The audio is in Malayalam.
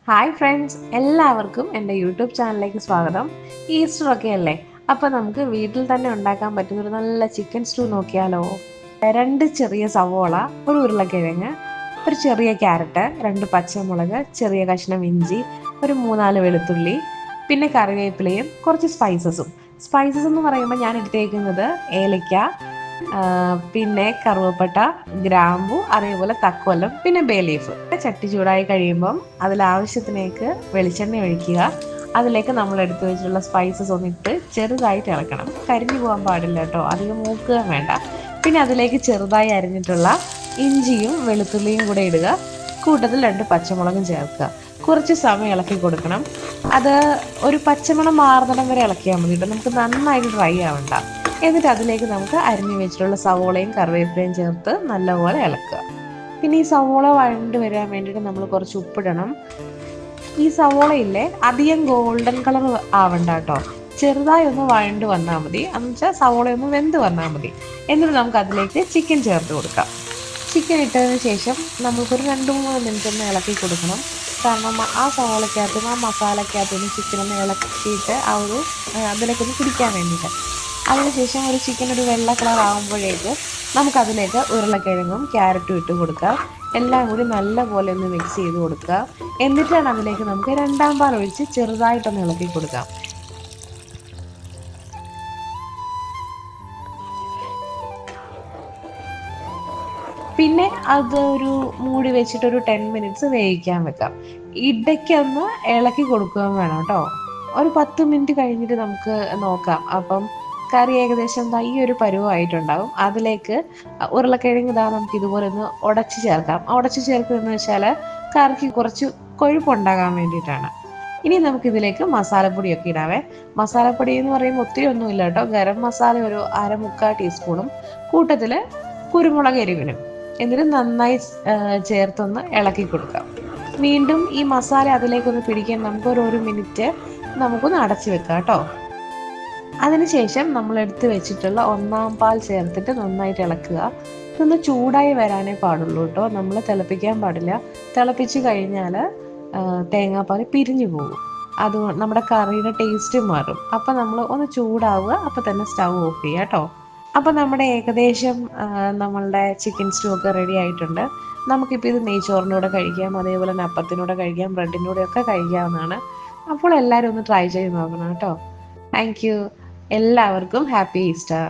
ഹായ് ഫ്രണ്ട്സ്, എല്ലാവർക്കും എൻ്റെ യൂട്യൂബ് ചാനലിലേക്ക് സ്വാഗതം. ഈസ്റ്റർ ഒക്കെ അല്ലേ, അപ്പോൾ നമുക്ക് വീട്ടിൽ തന്നെ ഉണ്ടാക്കാൻ പറ്റുന്ന ഒരു നല്ല ചിക്കൻ സ്റ്റൂ നോക്കിയാലോ. രണ്ട് ചെറിയ സവോള, ഒരു ഉരുളക്കിഴങ്ങ്, ഒരു ചെറിയ ക്യാരറ്റ്, രണ്ട് പച്ചമുളക്, ചെറിയ കഷ്ണം ഇഞ്ചി, ഒരു 3-4 വെളുത്തുള്ളി, പിന്നെ കറിവേപ്പിലയും കുറച്ച് സ്പൈസസ് എന്ന് പറയുമ്പോൾ ഞാൻ എടുത്തേക്കുന്നത് ഏലക്ക, പിന്നെ കറുവപ്പട്ട, ഗ്രാമ്പു, അതേപോലെ തക്കോലം, പിന്നെ ബേ ലീഫ്. ചട്ടി ചൂടായി കഴിയുമ്പം അതിലാവശ്യത്തിലേക്ക് വെളിച്ചെണ്ണ ഒഴിക്കുക. അതിലേക്ക് നമ്മൾ എടുത്തു വെച്ചിട്ടുള്ള സ്പൈസസ് ഒന്നിട്ട് ചെറുതായിട്ട് ഇളക്കണം. കരിഞ്ഞു പോകാൻ പാടില്ല കേട്ടോ, അധികം മൂക്കുക വേണ്ട. പിന്നെ അതിലേക്ക് ചെറുതായി അരിഞ്ഞിട്ടുള്ള ഇഞ്ചിയും വെളുത്തുള്ളിയും കൂടെ ഇടുക. കൂട്ടത്തിൽ 2 പച്ചമുളകും ചേർക്കുക. കുറച്ച് സമയം ഇളക്കി കൊടുക്കണം. അത് ഒരു പച്ചമണം മാറുന്നിടം വരെ ഇളക്കിയാൽ മതി കേട്ടോ, നമുക്ക് നന്നായിട്ട് ഡ്രൈ ആവണ്ട. എന്നിട്ട് അതിലേക്ക് നമുക്ക് അരിഞ്ഞു വെച്ചിട്ടുള്ള സവോളയും കറിവേപ്പിലയും ചേർത്ത് നല്ലപോലെ ഇളക്കുക. പിന്നെ ഈ സവോള വഴണ്ട് വരാൻ വേണ്ടിയിട്ട് നമ്മൾ കുറച്ച് ഉപ്പിടണം. ഈ സവോളയില്ലേ അധികം ഗോൾഡൻ കളർ ആവണ്ട കേട്ടോ, ചെറുതായി ഒന്ന് വഴണ്ട് വന്നാൽ മതി. എന്ന് വെച്ചാൽ സവോളയൊന്ന് വെന്ത് വന്നാൽ മതി. എന്നിട്ട് നമുക്ക് അതിലേക്ക് ചിക്കൻ ചേർത്ത് കൊടുക്കാം. ചിക്കൻ ഇട്ടതിന് ശേഷം നമുക്കൊരു 2-3 മിനിറ്റ് ഒന്ന് ഇളക്കി കൊടുക്കണം. കാരണം ആ സവോളക്കകത്തും ആ മസാലക്കകത്തും ചിക്കനൊന്ന് ഇളക്കിയിട്ട് അതിലേക്കൊന്ന് പിടിക്കാൻ വേണ്ടിയിട്ട്. അതിനുശേഷം ചിക്കൻ ഒരു വെള്ള കളർ ആകുമ്പോഴേക്ക് നമുക്കതിലേക്ക് ഉരുളക്കിഴങ്ങും ക്യാരറ്റും ഇട്ട് കൊടുക്കാം. എല്ലാം കൂടി നല്ലപോലെ ഒന്ന് മിക്സ് ചെയ്ത് കൊടുക്കുക. എന്നിട്ടാണ് അതിലേക്ക് നമുക്ക് 2-ാം പാൽ ഒഴിച്ച് ചെറുതായിട്ടൊന്ന് ഇളക്കി കൊടുക്കാം. പിന്നെ അതൊരു മൂടി വെച്ചിട്ടൊരു 10 മിനിറ്റ്സ് വേവിക്കാൻ വെക്കാം. ഇടയ്ക്കൊന്ന് ഇളക്കി കൊടുക്കുകയും വേണം കേട്ടോ. ഒരു 10 മിനിറ്റ് കഴിഞ്ഞിട്ട് നമുക്ക് നോക്കാം. അപ്പം കറി ഏകദേശം ഈ ഒരു പരുവമായിട്ടുണ്ടാവും. അതിലേക്ക് ഉരുളക്കിഴങ്ങ് നമുക്ക് ഇതുപോലെ ഒന്ന് ഉടച്ച് ചേർക്കാം. ഉടച്ച് ചേർക്കുന്നതെന്ന് വെച്ചാൽ കറിക്ക് കുറച്ച് കൊഴുപ്പുണ്ടാകാൻ വേണ്ടിയിട്ടാണ്. ഇനി നമുക്കിതിലേക്ക് മസാലപ്പൊടിയൊക്കെ ഇടാവേ. മസാലപ്പൊടി എന്ന് പറയുമ്പോൾ ഒത്തിരി ഒന്നുമില്ല കേട്ടോ. ഗരം മസാല ഒരു 1/4 ടീസ്പൂണും കൂട്ടത്തിൽ കുരുമുളക് എരിവിനും. എന്നിട്ട് നന്നായി ചേർത്തൊന്ന് ഇളക്കി കൊടുക്കാം. വീണ്ടും ഈ മസാല അതിലേക്കൊന്ന് പിടിക്കാൻ നമുക്കൊരു മിനിറ്റ് നമുക്കൊന്ന് അടച്ചു വെക്കാം കേട്ടോ. അതിനുശേഷം നമ്മൾ എടുത്ത് വെച്ചിട്ടുള്ള 1-ാം പാൽ ചേർത്തിട്ട് നന്നായിട്ട് ഇളക്കുക. ഇതൊന്ന് ചൂടായി വരാനേ പാടുള്ളൂ കേട്ടോ, നമ്മൾ തിളപ്പിക്കാൻ പാടില്ല. തിളപ്പിച്ച് കഴിഞ്ഞാൽ തേങ്ങാപ്പാൽ പിരിഞ്ഞു പോകും. അത് നമ്മുടെ കറിയുടെ ടേസ്റ്റ് മാറും. അപ്പം നമ്മൾ ഒന്ന് ചൂടാവുക, അപ്പം തന്നെ സ്റ്റൗ ഓഫ് ചെയ്യുക കേട്ടോ. അപ്പം നമ്മുടെ ഏകദേശം നമ്മളുടെ ചിക്കൻ സ്റ്റൂ ഒക്കെ റെഡി ആയിട്ടുണ്ട്. നമുക്കിപ്പോൾ ഇത് നെയ്ച്ചോറിനൂടെ കഴിക്കാം, അതേപോലെ തന്നെ അപ്പത്തിനൂടെ കഴിക്കാം, ബ്രെഡിനൂടെ ഒക്കെ കഴിക്കാവുന്നതാണ്. അപ്പോൾ എല്ലാവരും ഒന്ന് ട്രൈ ചെയ്ത് നോക്കണം കേട്ടോ. Thank you. എല്ലാവർക്കും ഹാപ്പി ഈസ്റ്റർ.